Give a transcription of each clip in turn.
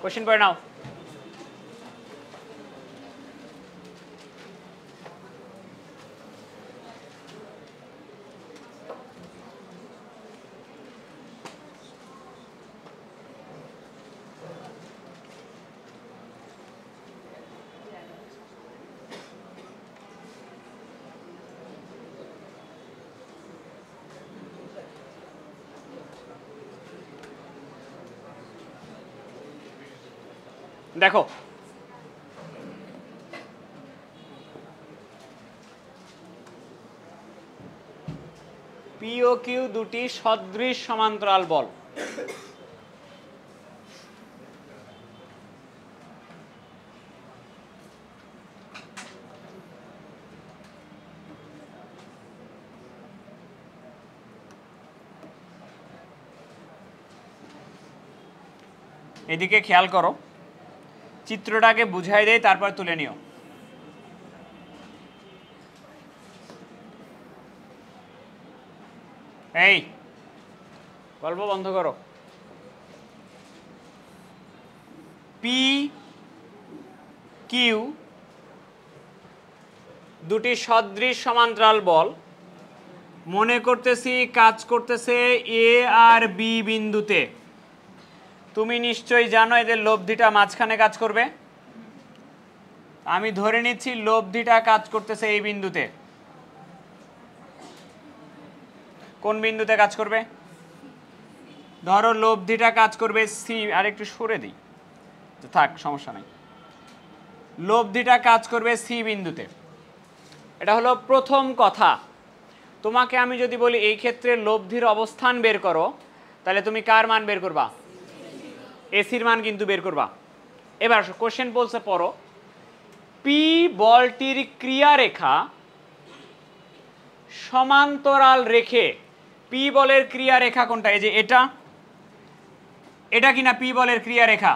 Question পড়ে নাও। দেখো P O Q দুটি সদৃশ সমান্তরাল বল। এদিকে খেয়াল করো, চিত্রটাকে বুঝাই দেয় তারপর তুলে নিও। এই গল্প বন্ধ করো। পি কিউ দুটি সদৃশ সমান্তরাল বল, মনে করতেছি কাজ করতেছে এ আর বি বিন্দুতে। তুমি নিশ্চয়ই জানো এদের লব্ধিটা মাঝখানে কাজ করবে। আমি ধরে নিচ্ছি লব্ধিটা কাজ করতেছে এই বিন্দুতে। কোন বিন্দুতে কাজ করবে? ধরো লব্ধিটা কাজ করবে সি, আর একটু সরে দিই, থাক সমস্যা নাই। লব্ধিটা কাজ করবে সি বিন্দুতে। এটা হলো প্রথম কথা। তোমাকে আমি যদি বলি এই ক্ষেত্রে লব্ধির অবস্থান বের করো, তাহলে তুমি কার মান বের করবা? এসির মান কিন্তু বের করবা। এবার কোশ্চেন বলছে পড়ো, পি বলটির ক্রিয়ারেখা সমান্তরাল রেখে, পি বলের ক্রিয়ারেখা কোনটা? এই যে এটা, এটা কিনা পি বলের ক্রিয়ারেখা?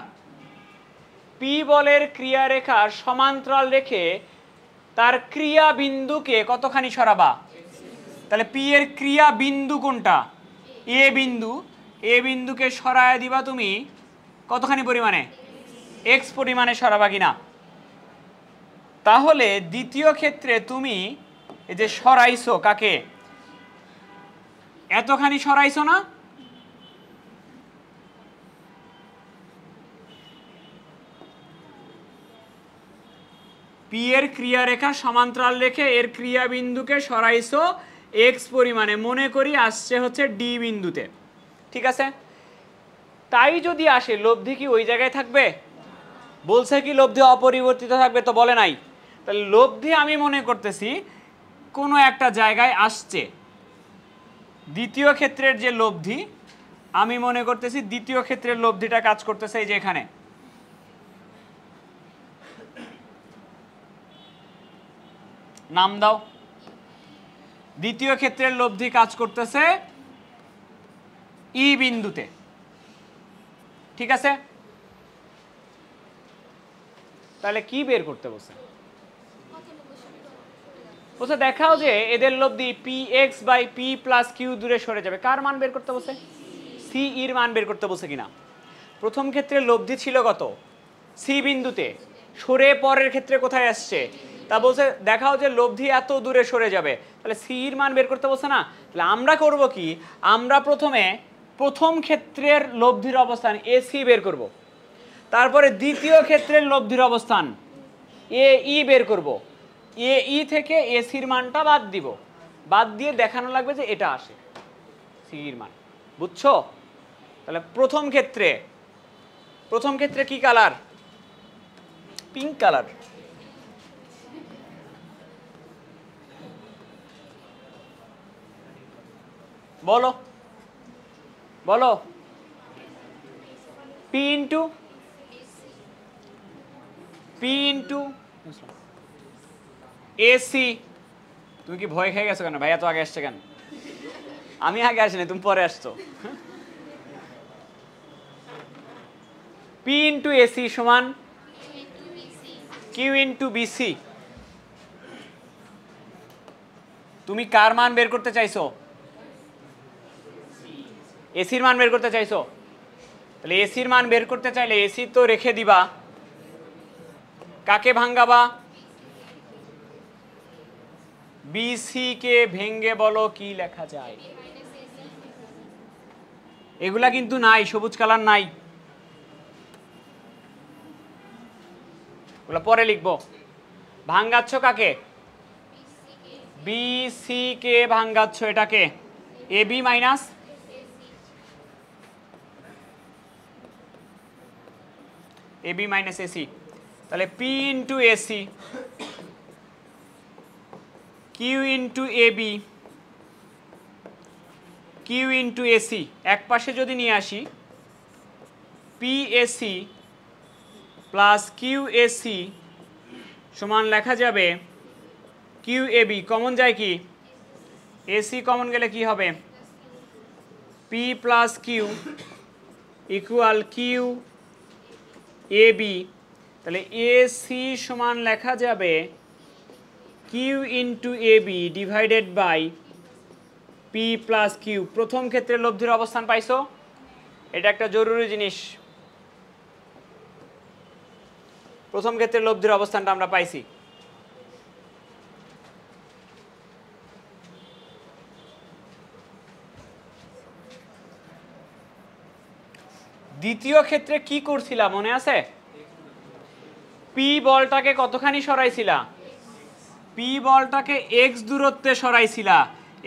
পি বলের ক্রিয়ারেখার সমান্তরাল রেখে তার ক্রিয়া বিন্দুকে কতখানি সরাবা? তাহলে পি এর ক্রিয়া বিন্দু কোনটা? এ বিন্দু। এ বিন্দুকে সরায় দিবা তুমি কতখানি পরিমাণে? এক্স পরিমাণে সরাবা কিনা? তাহলে দ্বিতীয় ক্ষেত্রে তুমি এই যে সরাইছো, কাকে? এতখানি সরাইছো না? পি এর ক্রিয়ারেখা সমান্তরাল রেখে এর ক্রিয়া বিন্দুকে সরাইছো এক্স পরিমাণে, মনে করি আসছে হচ্ছে ডি বিন্দুতে। ঠিক আছে, তাই যদি আসে লব্ধি কি ওই জায়গায় থাকবে? বলছে কি লব্ধি অপরিবর্তিত থাকবে? তো বলে নাই। তাহলে লব্ধি আমি মনে করতেছি কোনো একটা জায়গায় আসছে। দ্বিতীয় ক্ষেত্রের যে লব্ধি আমি মনে করতেছি দ্বিতীয় ক্ষেত্রের লব্ধিটা কাজ করতেছে এই যে এখানে। নাম দাও। দ্বিতীয় ক্ষেত্রের লব্ধি কাজ করতেছে ই বিন্দুতে। ঠিক আছে, তাহলে কি বের করতে বলছে? বলছে দেখাও যে এদের লব্ধি P X by P plus Q দূরে সরে যাবে। কার মান বের করতে বলছে? সি এর মান বের করতে বলছে কিনা? প্রথম ক্ষেত্রে লব্ধি ছিল কত? সি বিন্দুতে, সরে পরের ক্ষেত্রে কোথায় আসছে? তা বলছে দেখাও যে লব্ধি এত দূরে সরে যাবে। তাহলে সি এর মান বের করতে বলছে না? তাহলে আমরা করব কি, আমরা প্রথমে প্রথম ক্ষেত্রের লব্ধির অবস্থান এ সি বের করব, তারপরে দ্বিতীয় ক্ষেত্রের লব্ধির অবস্থান এ ই বের করব। এ ই থেকে এ সির মানটা বাদ দিব, বাদ দিয়ে দেখানো লাগবে যে এটা আসে সি এর মান। বুঝছো? তাহলে প্রথম ক্ষেত্রে কি কালার? Pink colour. বলো বলো। P into AC. তুমি কি ভয় খেয়ে গেছো কেন? ভাইয়া তো আগে আসছে কেন? আমি আগে আসিনি, তুমি পরে আসছো। পি ইন্টু এসি সমান কিউ ইন্টু বিসি। তুমি কার মান বের করতে চাইছো? এসির মান বের করতে চাইছো? তাহলে এসির মান বের করতে চাইলে এসি তো রেখে দিবা, কাকে ভাঙ্গাবা? বিসি কে ভেঙ্গে বলো কি লেখা যায়? এগুলা কিন্তু নাই, সবুজ কালার নাই, ওগুলো পরে লিখবো। ভাঙ্গাচ্ছ কাকে? বিসি কে ভাঙ্গাচ্ছ এটাকে AB minus AB minus AC. তাহলে P into AC Q into AB Q into AC, এক পাশে যদি নিয়ে আসি P AC plus Q AC সমান লেখা যাবে কিউ এবি, কমন যায় কি? এসি কমন গেলে কি হবে? P plus Q equal Q AB. তাহলে এসি সমান লেখা যাবে Q into AB divided by P plus Q. প্রথম ক্ষেত্রে লব্ধির অবস্থান পাইছো, এটা একটা জরুরি জিনিস। প্রথম ক্ষেত্রে লব্ধির অবস্থানটা আমরা পাইছি। দ্বিতীয় ক্ষেত্রে কি করছিলা মনে আছে? পি বলটাকে কতখানি সরাইছিলা? পি বলটাকে এক্স দূরত্বে সরাইছিলা,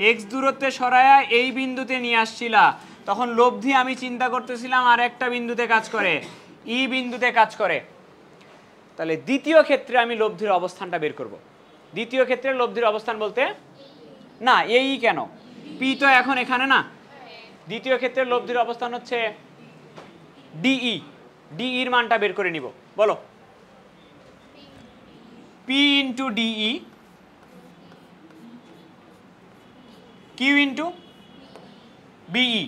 এক্স দূরত্বে সরায়া এই বিন্দুতে নিয়ে আসছিলা। তখন লব্ধি আমি চিন্তা করতেছিলাম আর একটা বিন্দুতে কাজ করে, ই বিন্দুতে কাজ করে। তাহলে দ্বিতীয় ক্ষেত্রে আমি লব্ধির অবস্থানটা বের করব। দ্বিতীয় ক্ষেত্রে লব্ধির অবস্থান বলতে না এই কেন, পি তো এখন এখানে না। দ্বিতীয় ক্ষেত্রে লব্ধির অবস্থান হচ্ছে ডিই, ডিইর মানটা বের করে নিব। বলো P into DE Q into BE.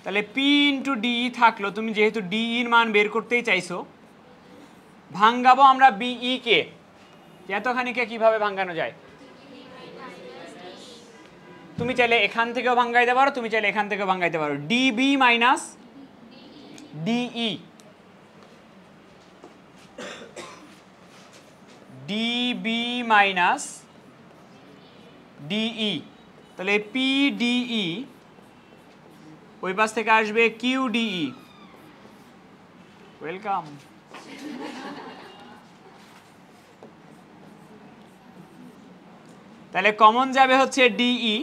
তাহলে পি ইন্টু ডিই থাকলো, তুমি যেহেতু ডিইর মান বের করতেই চাইছো, ভাঙ্গাবো আমরা বিই কে। এতখানিকে কিভাবে ভাঙ্গানো যায়? তুমি চাইলে এখান থেকেও ভাঙ্গাইতে পারো, তুমি চাইলে এখান থেকেও ভাঙ্গাইতে পারো। DB minus DE, DB minus DE. তাহলে পি ডিই ওই পাশ থেকে আসবে কিউ ডিই। ওয়েলকাম। তাহলে কমন যাবে হচ্ছে ডিই,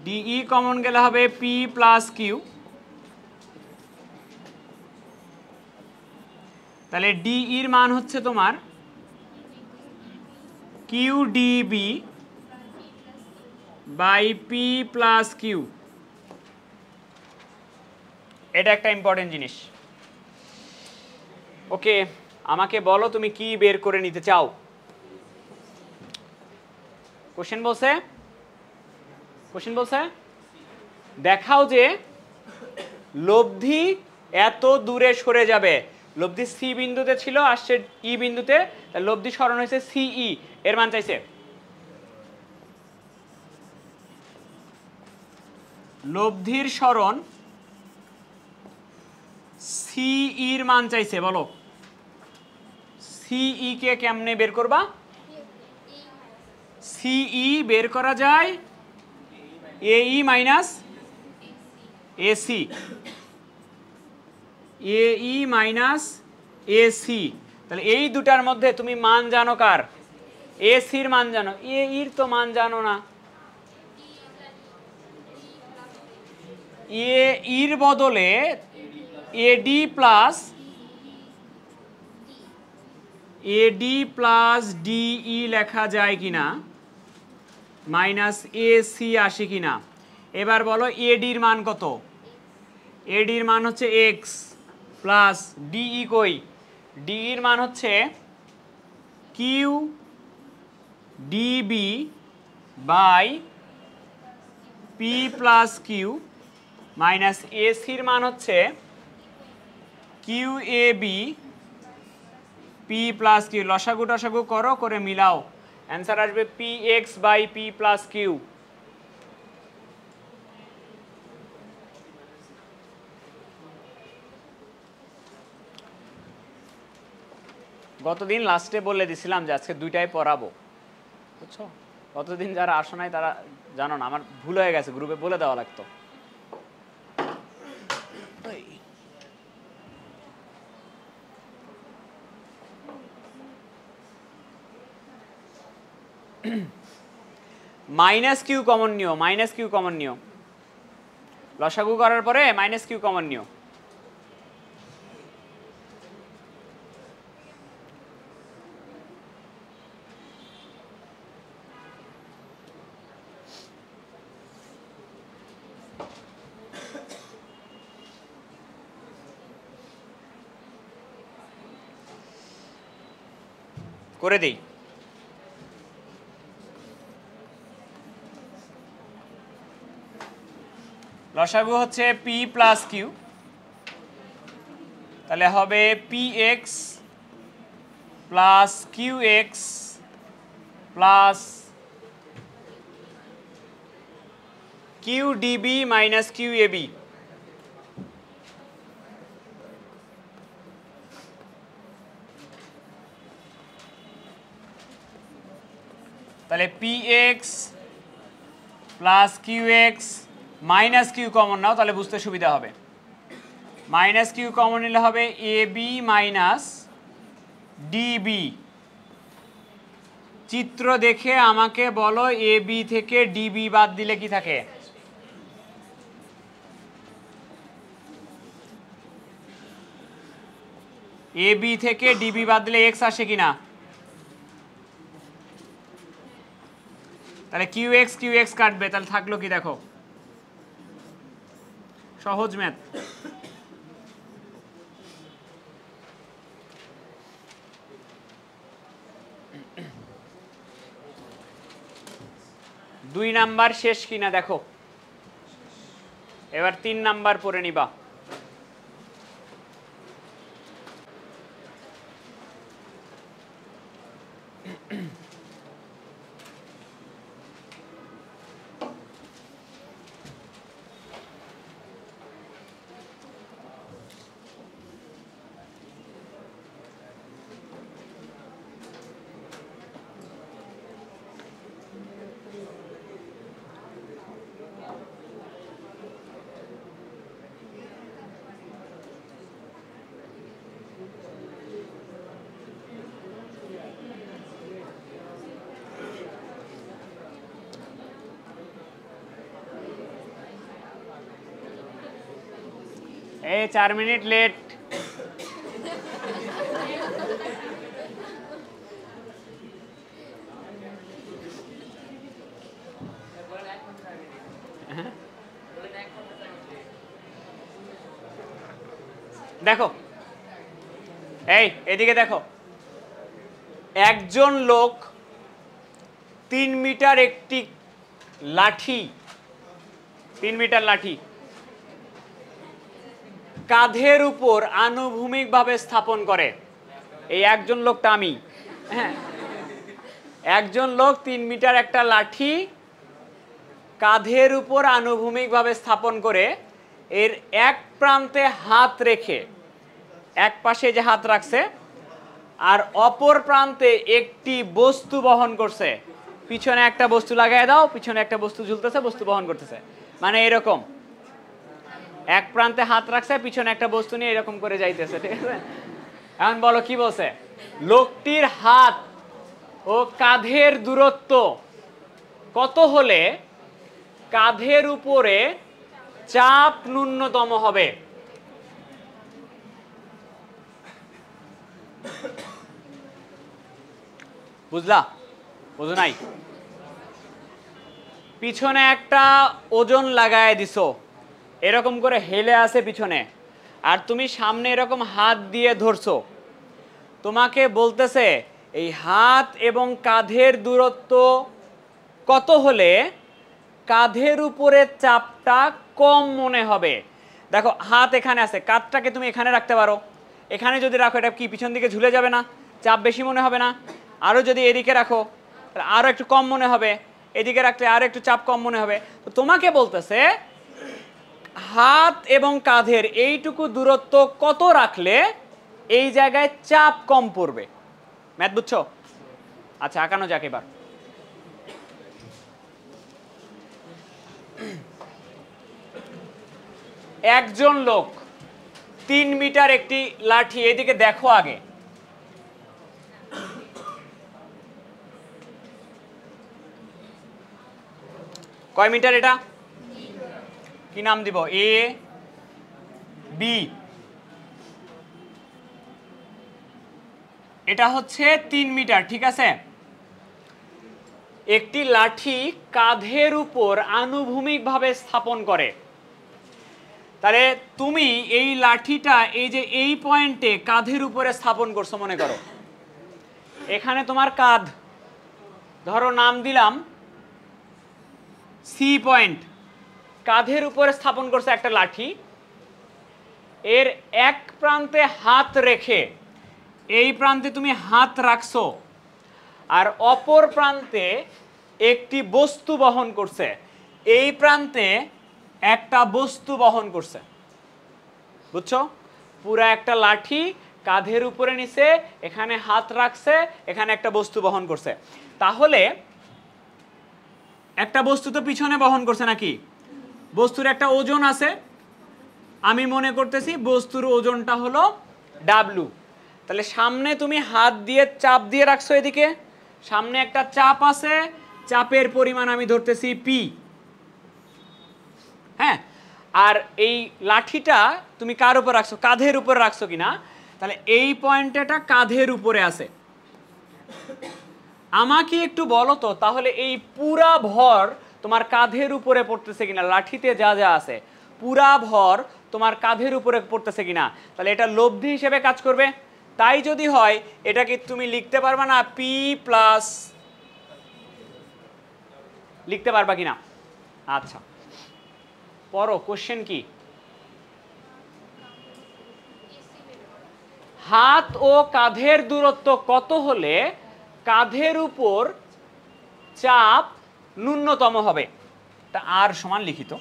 ডিই কমন গেলে হবে পি প্লাস কিউ। তাহলে ডিইর মান হচ্ছে তোমার Q DB by P plus Q. এটা একটা ইম্পর্টেন্ট জিনিস। ওকে, আমাকে বলো তুমি কি বের করে নিতে চাও? কোশ্চেন বলছে, কোশ্চেন বলছে দেখাও যে লব্ধি এত দূরে সরে যাবে। লব্ধি সি বিন্দুতে ছিল, আসছে ই বিন্দুতে, লব্ধি সরণ হয়েছে সিই, এর মান চাইছে। লব্ধির সরণ সিইর মান চাইছে। বলো সিই কে কেমনে বের করবা? সিই বের করা যায় এই মাইনাস এসি, এই মাইনাস এসি। তাহলে এই দুটার মধ্যে তুমি মান জানো কার? এসির মান জানো, এর তো মান জানো না। এর বদলে এডি প্লাস ডিই লেখা যায় কিনা, মাইনাস এসি আসে কিনা। এবার বলো এডির মান কত? এডির মান হচ্ছে এক্স প্লাস ডিই কই? ডিইর মান হচ্ছে Q DB by P plus Q minus এসির মান হচ্ছে Q A B P plus Q. লসাগু টসাগু করো, করে মিলাও, অ্যান্সার আসবে P X by P plus Q. গতদিন লাস্টে বলে দিছিলাম যে আজকে দুইটাই পড়াবো, বুঝছো? গতদিন যারা আসো নাই তারা জানো না, আমার ভুল হয়ে গেছে, গ্রুপে বলে দেওয়া লাগতো। মাইনাস কিউ কমন নিও, মাইনাস কিউ কমন নিও, লসাগু করার পরে মাইনাস কিউ কমন নিও। করে দেই। লসাগু হচ্ছে পি প্লাস কিউ, তাহলে হবে P X plus Q X plus Q DB minus Q AB. তাহলে P X plus Q X minus Q common নাও, তাহলে বুঝতে সুবিধা হবে। মাইনাস কিউ কমন নিলে হবে এ বি মাইনাস ডিবি। চিত্র দেখে আমাকে বলো এ বি থেকে ডিবি বাদ দিলে কি থাকে? এ বি থেকে ডিবি বাদ দিলে এক্স আসে কিনা? তাহলে কিউ এক্স কাটবে, তাহলে থাকলো কি দেখো, সহজ ম্যাথ। দুই নাম্বার শেষ কিনা দেখো, এবার 3 নাম্বার পড়ে নিবা। এই 4 মিনিট লেট। দেখো এই এদিকে দেখো, একজন লোক 3 মিটার একটি লাঠি, 3 মিটার লাঠি কাঁধের উপর আনুভূমিকভাবে স্থাপন করে। এই একজন লোকটা আমি। হ্যাঁ, একজন লোক 3 মিটার একটা লাঠি কাঁধের উপর আনুভূমিকভাবে স্থাপন করে এর এক প্রান্তে হাত রেখে, এক পাশে যে হাত রাখছে আর অপর প্রান্তে একটি বস্তু বহন করছে। পিছনে একটা বস্তু লাগাই দাও, পিছনে একটা বস্তু ঝুলতেছে, বস্তু বহন করতেছে, মানে এরকম এক প্রান্তে হাত রাখছে, পিছনে একটা বস্তু নিয়ে এরকম করে যাইতেছে, ঠিক আছে? এখন বলো কি বলছে, লোকটির হাত ও কাঁধের দূরত্ব কত হলে কাঁধের উপরে চাপ ন্যূনতম হবে? বুঝলা? বুঝো নাই? পিছনে একটা ওজন লাগায় দিছো, এরকম করে হেলে আছে পিছনে, আর তুমি সামনে এরকম হাত দিয়ে ধরছো। তোমাকে বলতেছে এই হাত এবং কাঁধের দূরত্ব কত হলে কাঁধের উপরে চাপটা কম মনে হবে। দেখো হাত এখানে আছে, কাঁধটাকে তুমি এখানে রাখতে পারো, এখানে যদি রাখো এটা কি পিছন দিকে ঝুলে যাবে না? চাপ বেশি মনে হবে না? আরও যদি এদিকে রাখো আরও একটু কম মনে হবে, এদিকে রাখলে আরও একটু চাপ কম মনে হবে। তো তোমাকে বলতেছে হাত এবং কাঁধের এইটুকু দূরত্ব কত রাখলে এই জায়গায় চাপ কম পড়বে। ম্যাথ বুঝছো? আচ্ছা আঁকানো যাক এবার। একজন লোক 3 মিটার একটি লাঠি, এদিকে দেখো আগে, কয় মিটার এটা? কি নাম দিব? A B. এটা হচ্ছে 3 মিটার, ঠিক আছে। একটি লাঠি কাঁধের উপর আনুভূমিকভাবে স্থাপন করে। তাহলে তুমি এই লাঠিটা এই যে এই পয়েন্টে কাঁধের উপরে স্থাপন করছো মনে করো, এখানে তোমার কাঁধ, ধরো নাম দিলাম সি পয়েন্ট, কাঁধের উপরে স্থাপন করছে একটা লাঠি। এর এক প্রান্তে হাত রেখে, এই প্রান্তে তুমি হাত রাখছো, আর অপর প্রান্তে একটি বস্তু বহন করছে, এই প্রান্তে একটা বস্তু বহন করছে। বুঝছো? পুরা একটা লাঠি কাঁধের উপরে নিছে, এখানে হাত রাখছে, এখানে একটা বস্তু বহন করছে। তাহলে একটা বস্তু তো পিছনে বহন করছে নাকি? বস্তুর একটা ওজন আছে, আমি মনে করতেছি বস্তুর ওজনটা হলো ডাব্লু। তাহলে সামনে তুমি হাত দিয়ে চাপ দিয়ে রাখছো, এদিকে সামনে একটা চাপ আছে, চাপের পরিমাণ আমি ধরতেছি পি। হ্যাঁ, আর এই লাঠিটা তুমি কার উপর রাখছো? কাঁধের উপর রাখছো কিনা? তাহলে এই পয়েন্টটা কাঁধের উপরে আছে। আমাকে একটু বলো তো, তাহলে এই পুরা ভর তোমার কাঁধের উপরে পড়তেছে কিনা? লাঠিতে যা যা আছে পুরা ভর তোমার কাঁধের উপরে পড়তেছে কিনা? তাহলে এটা লব্ধি হিসেবে কাজ করবে। তাই যদি হয় এটাকে তুমি লিখতে পারবা না পি প্লাস, লিখতে পারবা কিনা? আচ্ছা পড়ো, কোশ্চেন কি? হাত ও কাঁধের দূরত্ব কত হলে কাঁধের উপর চাপ ন্যূনতম হবে? তা আর সমান লিখিত,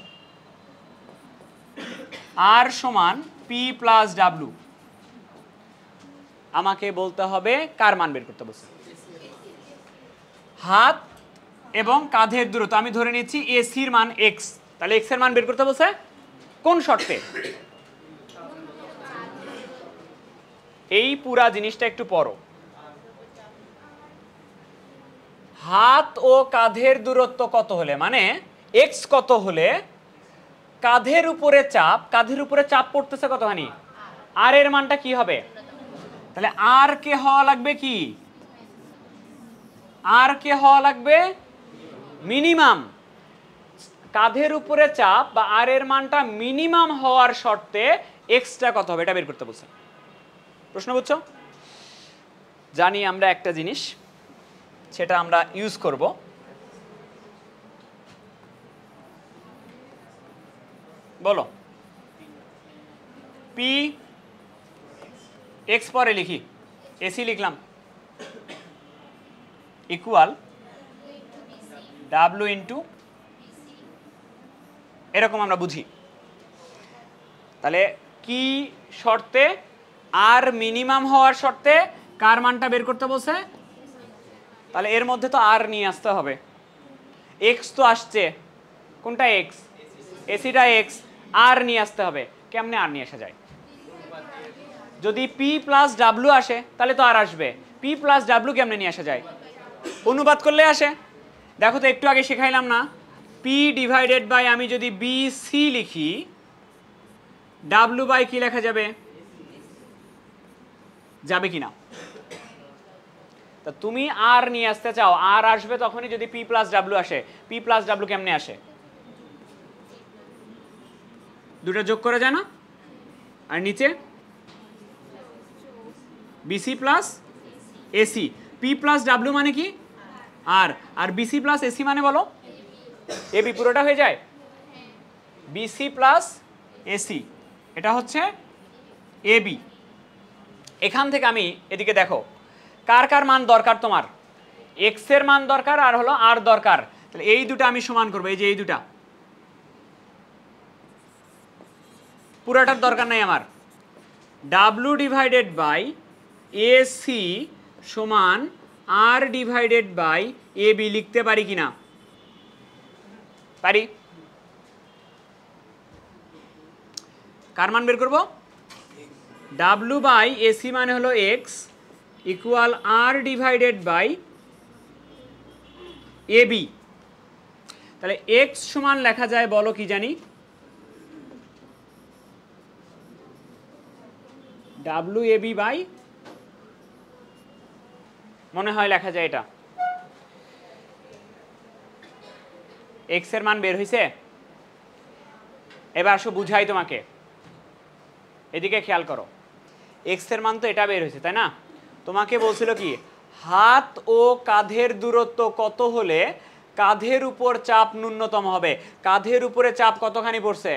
আর সমান পি প্লাস ডাব্লু। আমাকে বলতে হবে কার মান বের করতে বলছে? হাত এবং কাঁধের দূরত্ব, আমি ধরে নিচ্ছি এসির মান এক্স। তাহলে এক্স এর মান বের করতে বলছে কোন শর্তে? এই পুরা জিনিসটা একটু পড়ো। হাত ও কাঁধের দূরত্ব কত হলে, মানে এক্স কত হলে কাঁধের উপরে চাপ, কাঁধের উপরে চাপ পড়তেছে কতখানি? আর এর মানটা কি হবে? তাহলে আর কে হওয়া লাগবে কি? আর কে হওয়া লাগবে মিনিমাম। কাঁধের উপরে চাপ বা আর এর মানটা মিনিমাম হওয়ার শর্তে এক্সটা কত হবে এটা বের করতে বলছে। প্রশ্ন বুঝছো? জানি আমরা একটা জিনিস, সেটা আমরা ইউজ করব। বলো পি এক্স পরে লিখি, এসি লিখলাম, ইকুয়াল ডাব্লু ইন্টু, এরকম আমরা বুঝি। তাহলে কি শর্তে? আর মিনিমাম হওয়ার শর্তে কার মানটা বের করতে বলছে? তাহলে এর মধ্যে তো আর নিয়ে আসতে হবে। এক্স তো আসছে, কোনটা এক্স? এসিটা এক্স, আর নিয়ে আসতে হবে। কেমনে আর নিয়ে আসা যায়? যদি পি প্লাস ডাব্লু আসে তাহলে তো আর আসবে। পি প্লাস ডাব্লু কেমনে নিয়ে আসা যায়? অনুপাত করলে আসে। দেখো তো একটু আগে শেখাইলাম না, পি ডিভাইডেড বাই, আমি যদি বি সি লিখি, ডাব্লু বাই কি লেখা যাবে? যাবে কিনা? তা তুমি আর নিয়ে আসতে চাও, আর আসবে তখনই যদি পি প্লাস ডাব্লু আসে। পি প্লাস ডাব্লু কেমনে আসে? দুটো যোগ করা যায় না? আর নিচে BC plus AC. P plus W মানে কি? আর আর বিসি প্লাস এসি মানে বলো? এবি পুরোটা হয়ে যায় বিসি প্লাস এসি, এটা হচ্ছে এবি। এখান থেকে আমি এদিকে দেখো কার কার মান দরকার তোমার? এক্স এর মান দরকার আর হলো আর দরকার। তাহলে এই দুটো আমি সমান করবো, এই যে এই দুটা, পুরাটার দরকার নাই আমার। ডাব্লু ডিভাইডেড বাই এসি সমান আর ডিভাইডেড বাই এ বি লিখতে পারি কিনা? পারি। কার মান বের করব? ডাব্লু বাই এসি মানে হলো X equal R divided by A B. তাহলে এক্স সমান লেখা যায় বলো কি জানি? ডাব্লু এ বি বাই, মনে হয় লেখা যায় এটা। এক্স এর মান বের হয়েছে? এবার আসো বুঝাই তোমাকে, এদিকে খেয়াল করো। এক্স এর মান তো এটা বের হয়েছে, তাই না? তোমাকে বলছিল কি হাত ও কাঁধের দূরত্ব কত হলে কাঁধের উপর চাপ ন্যূনতম হবে? কাঁধের উপরে চাপ কতখানি পড়ছে?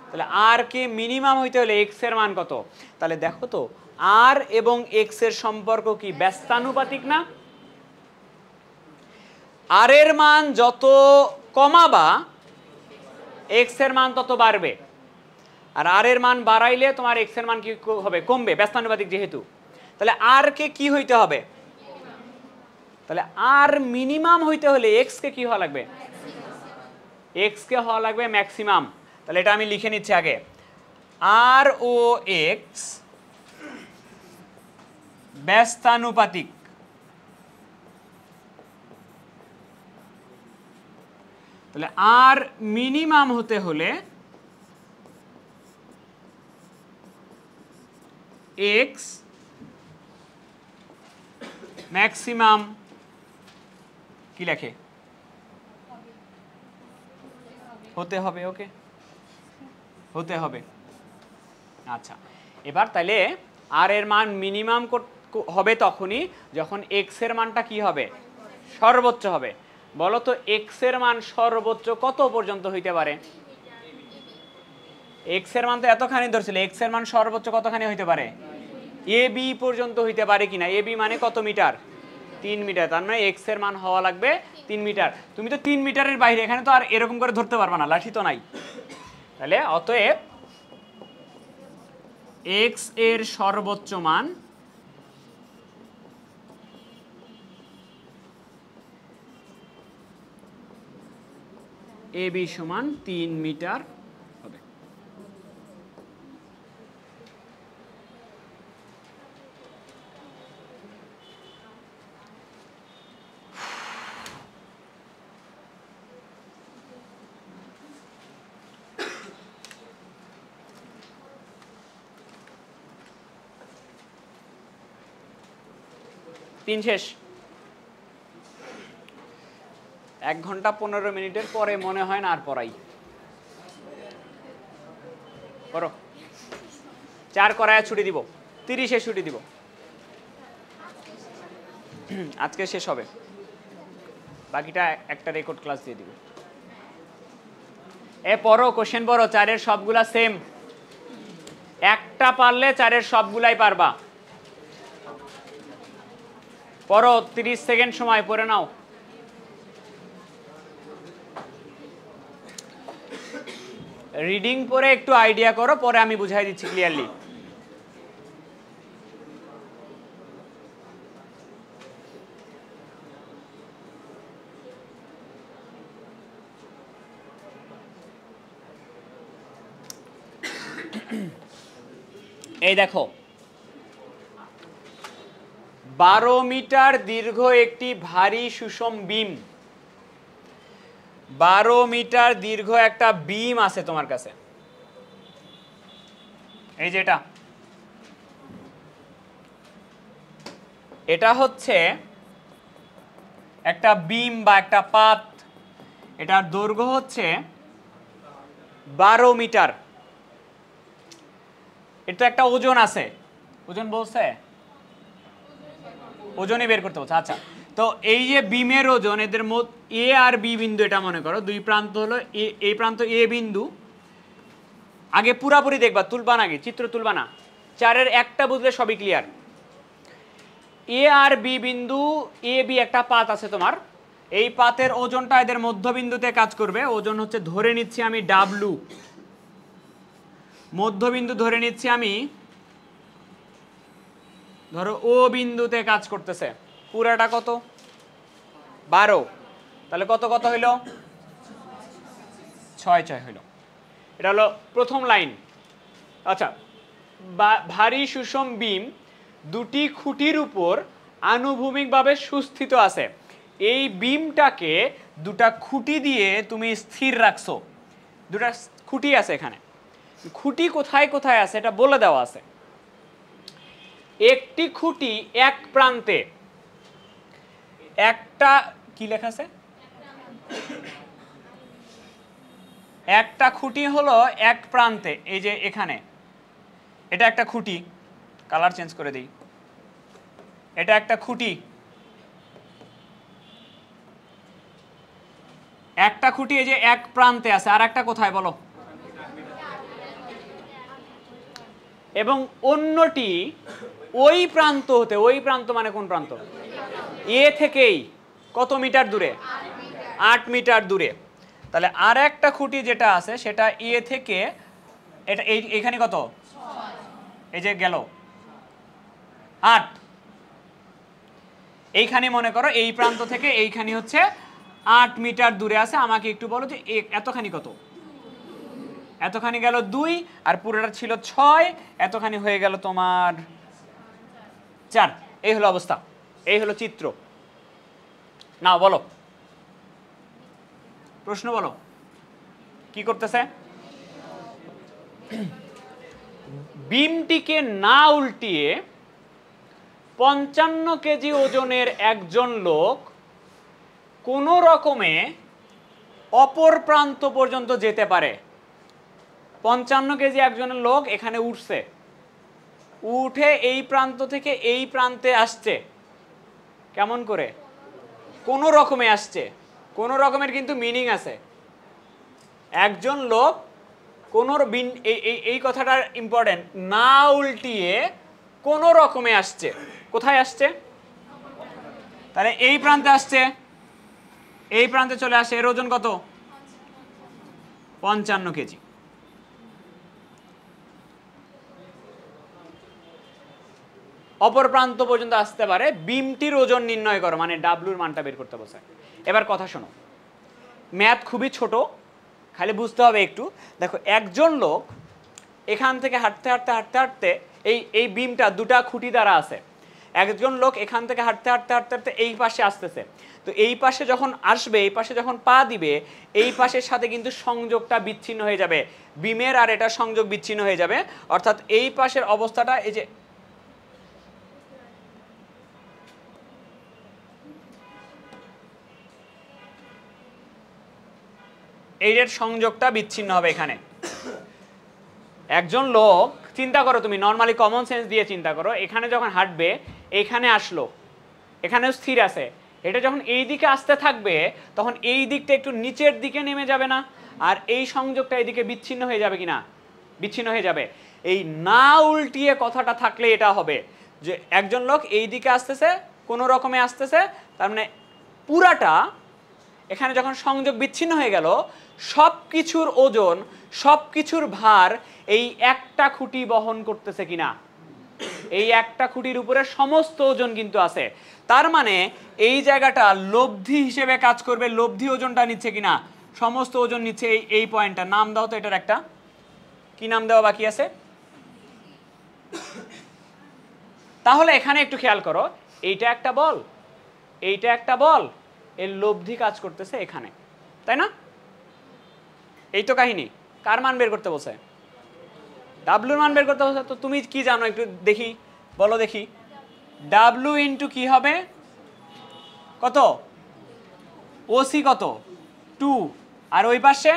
তাহলে আর কে মিনিমাম হইতে হলে এক্স এর মান কত? তাহলে দেখো তো আর এবং এক্স এর সম্পর্ক কি ব্যস্তানুপাতিক না? আর এর মান যত কমাবা এক্স এর মান তত বাড়বে, আর আর এর মান বাড়াইলে তোমার এক্স এর মান কি হবে? কমবে, ব্যস্তানুপাতিক যেহেতু। তাহলে আর কে কি হইতে হবে? তাহলে আর মিনিমাম হইতে হলে এক্স কে কি হওয়া লাগবে? এক্স কে হওয়া লাগবে ম্যাক্সিমাম। তাহলে এটা আমি লিখে নিচ্ছি আগে, আর ও এক্স ব্যস্তানুপাতিক। তাহলে আর মিনিমাম হতে হলে এক্স ম্যাক্সিমাম কি লেখে? হতে হবে। ওকে, হতে হবে। আচ্ছা, এবার তাহলে আর এর মান মিনিমাম হবে তখনই যখন এক্স এর মানটা কি হবে? সর্বোচ্চ হবে। বলো তো এক্স এর মান সর্বোচ্চ কত পর্যন্ত হইতে পারে? এক্স এর মান তো এতখানি ধরছিল, এক্স এর মান সর্বোচ্চ কতখানি হইতে পারে? এ বি পর্যন্ত হইতে পারে কিনা? এ বি মানে কত মিটার? 3 মিটার। তার মানে এক্স এর মান হওয়া লাগবে 3 মিটার। তুমি তো 3 মিটারের বাইরে, এখানে তো আর এরকম করে ধরতে পারবা না, লাঠি তো নাই। তাহলে অতএব এক্স এর সর্বোচ্চ মান এ বি সমান 3 মিটার হবে। তিন শেষ। 1 ঘন্টা 15 মিনিটের পরে মনে হয় না আর পড়াই। করো, 4 করায় ছুটি দিব, 30-এ ছুটি দিব। আজকে শেষ হবে, বাকিটা একটা রেকর্ড ক্লাস দিয়ে দিব। এ পড়ো, কোশ্চেন পড়ো। 4-এর সবগুলা সেম, একটা পারলে 4-এর সবগুলাই পারবা। পড়ো, 30 সেকেন্ড সময়, পড়ে নাও। রিডিং পরে একটু আইডিয়া করো, পরে আমি বুঝাই দিচ্ছি ক্লিয়ারলি। এই দেখো, 12 মিটার দীর্ঘ একটি ভারী সুষম বিম, 12 মিটার দীর্ঘ একটা বিম আছে তোমার কাছে। এই যে এটা হচ্ছে একটা বিম বা একটা পাত। এটার দৈর্ঘ্য হচ্ছে 12 মিটার। এটা একটা ওজন আছে, ওজন বলছে, ওজনই বের করতে বলছে। আচ্ছা, তো এই যে বিমের ওজন, এদের এ আর বি বিন্দু, এটা মনে করো দুই প্রান্ত হলো এই প্রান্ত এ বিন্দু। আগে পুরাপুরি দেখবা, তুলবা না, আগে চিত্র তুলবা না। 4-এর একটা বুঝলে সবই ক্লিয়ার। এ আর বি বিন্দু, এ বি একটা পাত আছে তোমার। এই পাতের ওজনটা এদের মধ্যবিন্দুতে কাজ করবে। ওজন হচ্ছে, ধরে নিচ্ছি আমি ডাব্লু, মধ্যবিন্দু ধরে নিচ্ছি আমি ধরো ও বিন্দুতে কাজ করতেছে, পুরাটা কত 12, তাহলে কত কত হইল 6 6 হইল। এটা হলো প্রথম লাইন। আচ্ছা, ভারী সুষম বিম দুটি খুঁটির উপর আনুভূমিকভাবে সুস্থিত আছে। এই বিমটাকে দুটা খুঁটি দিয়ে তুমি স্থির রাখছো, দুটা খুঁটি আছে এখানে, খুঁটি কোথায় কোথায় আছে এটা বলে দেওয়া আছে। একটি খুঁটি এক প্রান্তে, একটা কি লেখা আছে, একটা খুঁটি হলো এক প্রান্তে, এই যে এখানে এটা একটা খুঁটি, কালার চেঞ্জ করে দিই, এটা একটা খুঁটি, একটা খুঁটি এই যে এক প্রান্তে আছে, আর একটা কোথায় বলো, এবং অন্যটি ওই প্রান্ত হতে, ওই প্রান্ত মানে কোন প্রান্ত, এ থেকেই কত মিটার দূরে, 8 মিটার দূরে। তাহলে আর একটা খুঁটি যেটা আছে সেটা এ থেকে, এটা এইখানে কত, এই যে গেল 8, এইখানে মনে করো এই প্রান্ত থেকে এইখানে হচ্ছে 8 মিটার দূরে আছে। আমাকে একটু বলো যে এতখানি কত, এতখানি গেল 2, আর পুরোটা ছিল 6, এতখানি হয়ে গেল তোমার 4। এই হলো অবস্থা, এই হলো চিত্র। নাও বলো, প্রশ্ন বলো, কি করতেছে? বিমটিকে না উল্টিয়ে 55 কেজি ওজনের একজন লোক কোনো রকমে অপর প্রান্ত পর্যন্ত যেতে পারে। 55 কেজি একজনের লোক এখানে উঠছে, উঠে এই প্রান্ত থেকে এই প্রান্তে আসছে, কেমন করে? কোনো রকমে আসছে। কোনো রকমের কিন্তু মিনিং আছে। একজন লোক কোনো এই কথাটা ইম্পর্টেন্ট, না উল্টিয়ে কোনো রকমে আসছে। কোথায় আসছে? তাহলে এই প্রান্তে আসছে, এই প্রান্তে চলে আসে, এর ওজন কত? 55 কেজি। অপর প্রান্ত পর্যন্ত আসতে পারে, বিমটির ওজন নির্ণয় করো, মানে ডাব্লুর মানটা বের করতে বসে। এবার কথা শোনো, ম্যাথ খুবই ছোট, খালি বুঝতে হবে একটু। দেখো, একজন লোক এখান থেকে হাঁটতে হাঁটতে হাঁটতে হাঁটতে, এই বিমটা দুটা খুঁটি দ্বারা আছে, একজন লোক এখান থেকে হাঁটতে হাঁটতে হাঁটতে হাঁটতে এই পাশে আসতেছে। তো এই পাশে যখন আসবে, এই পাশে যখন পা দিবে, এই পাশের সাথে কিন্তু সংযোগটা বিচ্ছিন্ন হয়ে যাবে, বিমের আর এটা সংযোগ বিচ্ছিন্ন হয়ে যাবে। অর্থাৎ এই পাশের অবস্থাটা, এই যে এইটার সংযোগটা বিচ্ছিন্ন হবে এখানে। একজন লোক, চিন্তা করো তুমি, নর্মালি কমন সেন্স দিয়ে চিন্তা করো, এখানে যখন হাঁটবে, এখানে আসলো, এখানেও স্থির আছে, এটা যখন এই দিকে আসতে থাকবে তখন এই দিকটা একটু নিচের দিকে নেমে যাবে না? আর এই সংযোগটা এইদিকে বিচ্ছিন্ন হয়ে যাবে কিনা? বিচ্ছিন্ন হয়ে যাবে। এই না উল্টিয়ে কথাটা থাকলে এটা হবে যে একজন লোক এই দিকে আসতেছে, কোনো রকমে আসতেছে, তার মানে পুরাটা এখানে যখন সংযোগ বিচ্ছিন্ন হয়ে গেল, সব কিছুর ওজন, সব কিছুর ভার এই একটা খুঁটি বহন করতেছে কিনা? এই একটা খুঁটির উপরে সমস্ত ওজন কিন্তু আছে। তার মানে এই জায়গাটা লব্ধি হিসেবে কাজ করবে, লব্ধি ওজনটা নিচ্ছে কিনা? সমস্ত ওজন নিচ্ছে। এই পয়েন্টটা নাম দাও তো, এটার একটা কি নাম দেওয়া বাকি আছে? তাহলে এখানে একটু খেয়াল করো, এইটা একটা বল, এইটা একটা বল, এর লব্ধি কাজ করতেছে এখানে, তাই না? এই তো কাহিনী। কার মান বের করতে বসে? ডাব্লুর মান বের করতে বসে। তো তুমি কি জানো একটু দেখি, বলো দেখি। ডাব্লু ইন্টু কি হবে? কত? ওসি কত? 2। আর ওই পাশে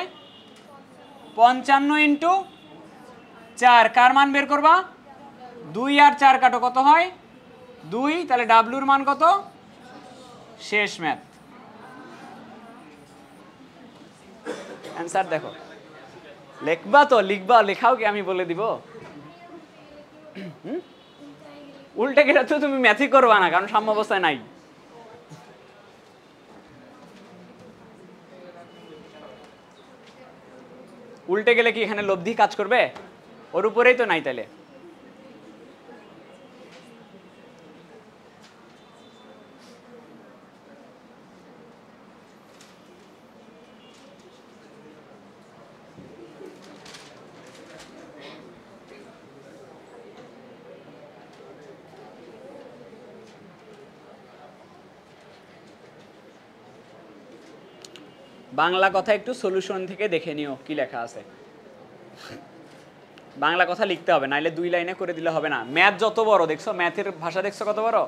55 ইন্টু 4। কার মান বের করবা? 2 আর 4 কাটো, কত হয়? 2। তাহলে ডাব্লুর মান কত? শেষ ম্যাথ। অ্যান্সার দেখো। লিখবা তো, লিখবা, লেখাও কি আমি বলে দিব? উল্টে গেলে তো তুমি ম্যাথই করবা না, কারণ সাম্য অবস্থায় নাই। উল্টে গেলে কি এখানে লব্ধি কাজ করবে? ওর উপরেই তো নাই। তাহলে বাংলা কথা একটু সলিউশন থেকে দেখে নিও কি লেখা আছে। বাংলা কথা লিখতে হবে, নাইলে 2 লাইনে করে দিলে হবে না। ম্যাথ যত বড় দেখছো, ম্যাথের ভাষা দেখছো কত বড়।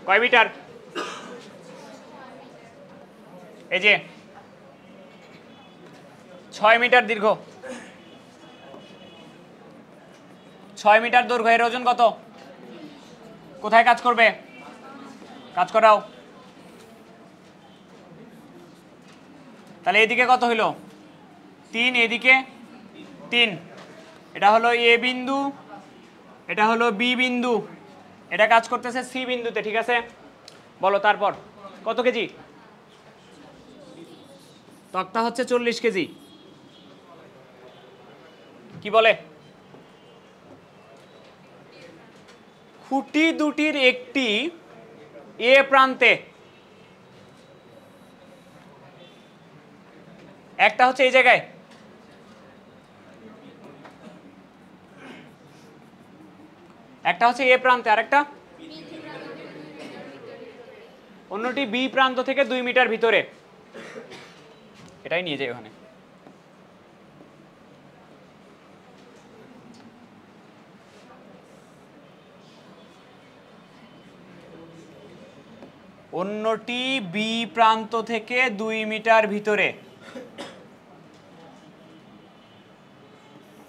কয় মিটার? এই যে 6 মিটার দীর্ঘ, 6 মিটার দৈর্ঘ্য। এর ওজন কত? কোথায় কাজ করবে? কাজ করাও। তাহলে এদিকে কত হইল? 3, এদিকে 3। এটা হলো এ বিন্দু, এটা হলো বি বিন্দু, এটা কাজ করতেছে সি বিন্দুতে, ঠিক আছে? বলো তারপর কত কেজি? তক্তা হচ্ছে 40 কেজি। কি বলে? খুঁটি দুটির একটি এ প্রান্তে, একটা হচ্ছে এই জায়গায়, একটা হচ্ছে এ প্রান্তে, আরেকটা অন্যটি বি প্রান্ত থেকে 2 মিটার ভিতরে। এটাই নিয়ে যাই ওখানে। অন্যটি বি প্রান্ত থেকে 2 মিটার ভিতরে।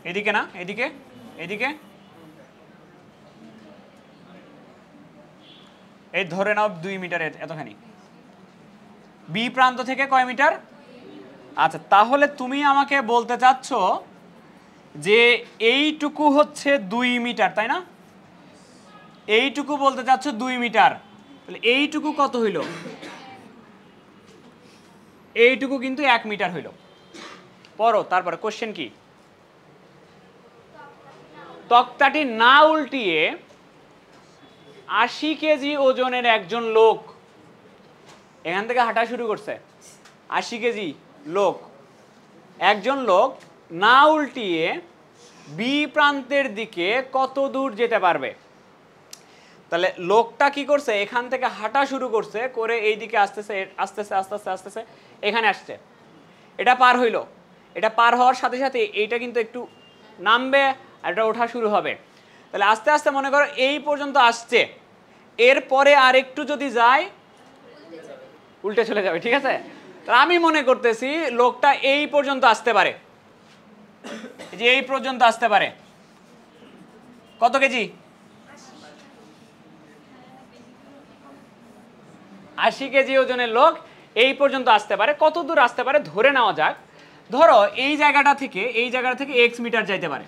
এদিকে না, এদিকে, এদিকে, এই ধরে নাও 2 মিটার, এতখানি। বি প্রান্ত থেকে কয় মিটার? আচ্ছা, তাহলে তুমি আমাকে বলতে চাচ্ছ যে এইটুকু হচ্ছে 2 মিটার, তাই না? এইটুকু বলতে চাচ্ছ 2 মিটার। তাহলে এইটুকু কত হইল? এইটুকু কিন্তু 1 মিটার হইল। পড়ো তারপরে কোশ্চেন কি? তক্তাটি না উল্টিয়ে 80 কেজি ওজনের একজন লোক এখান থেকে হাঁটা শুরু করছে। 80 কেজি লোক, একজন লোক না উল্টিয়ে বি প্রান্তের দিকে কত দূর যেতে পারবে? তাহলে লোকটা কি করছে? এখান থেকে হাঁটা শুরু করছে, করে এই দিকে আসতেছে, আস্তেছে আস্তে আস্তে এখানে আসছে। এটা পার হইল। এটা পার হওয়ার সাথে সাথে এইটা কিন্তু একটু নামবে আর এটা ওঠা শুরু হবে। তাহলে আস্তে আস্তে মনে করো এই পর্যন্ত আসছে, এরপরে আর একটু যদি যায় উল্টে চলে যাবে, ঠিক আছে? তাহলে আমি মনে করতেছি লোকটা এই পর্যন্ত আসতে পারে, যে এই পর্যন্ত আসতে পারে। কত কেজি? 80 কেজি ওজনের লোক এই পর্যন্ত আসতে পারে। কত দূর আসতে পারে ধরে নেওয়া যাক, ধরো এই জায়গাটা থেকে x মিটার যাইতে পারে।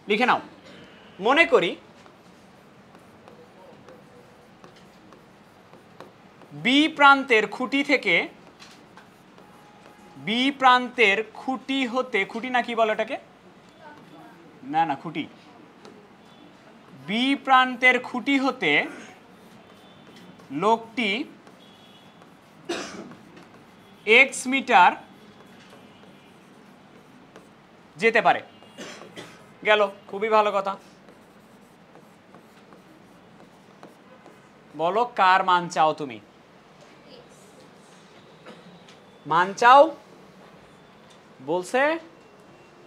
লিখে নাও। মনে করি বি প্রান্তের খুঁটি থেকে, বি প্রান্তের খুঁটি হতে, খুঁটি না কি বলো এটাকে? না না, খুঁটি। বি প্রান্তের খুঁটি হতে লোকটি x মিটার যেতে পারে। গেল, খুবই ভালো কথা। বলো কার মান চাও তুমি? মান চাও বলছে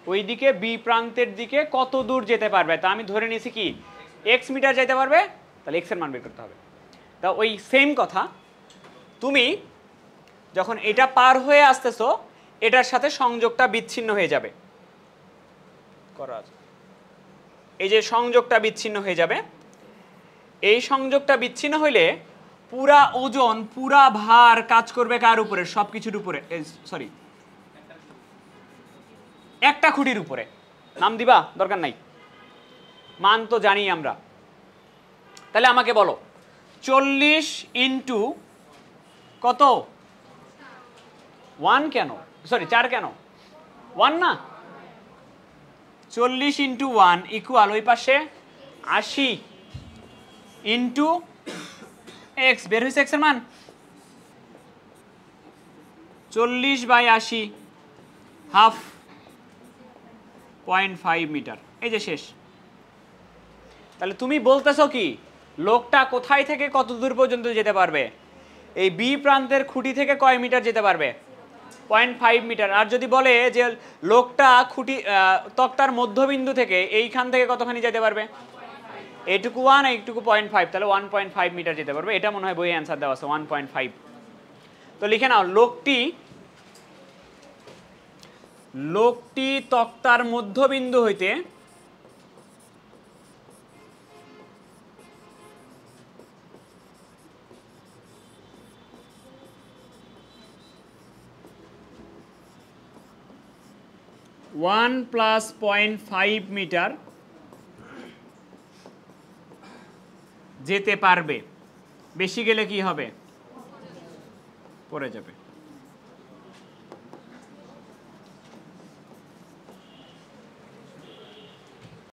ওইদিকে বি প্রান্তের দিকে কত দূর যেতে পারবে। তা আমি ধরে নিয়েছি কি x মিটার যেতে পারবে, তাহলে x এর মান বের করতে হবে। তা ওই সেম কথা, তুমি যখন এটা পার হয়ে আসতেছো এটার সাথে সংযোগটা বিচ্ছিন্ন হয়ে যাবে। এই যে সংযোগটা বিচ্ছিন্ন হয়ে যাবে, এই সংযোগটা বিচ্ছিন্ন হইলে পুরা ওজন, পুরা ভার কাজ করবে কার উপরে? সবকিছুর উপরে, সরি একটা খুঁটির উপরে। নাম দিবা দরকার নাই, মান তো জানি আমরা। তাহলে আমাকে বলো 40 ইন্টু কত? 1 কেন, সরি 4 কেন? 1 না, 40 ইন্টু 1 ইকুয়াল ওই পাশে 80 ইন্টু x। বের হয়েছে x এর মান 40/80 হাফ 0.5 মিটার। এই যে শেষ। তাহলে তুমি বলতেছো কি লোকটা কোথায় থেকে কত দূর পর্যন্ত যেতে পারবে? এই বি প্রান্তের খুঁটি থেকে কয় মিটার যেতে পারবে? 0.5 মিটার। আর যদি বলে যে লোকটা খুঁটি তক্তার মধ্যবিন্দু থেকে এইখান থেকে কতখানি যেতে পারবে? এইটুকু 1, এইটুকু 0.5, তাহলে 1.5 মিটার যেতে পারবে। এটা মনে হয় বইয়ে অ্যান্সার দেওয়া আছে 1.5। তো লিখে নাও, লোকটি তক্তার মধ্যবিন্দু হইতে ওয়ান প্লাস 0.5 মিটার যেতে পারবে। বেশি গেলে কি হবে? পড়ে যাবে।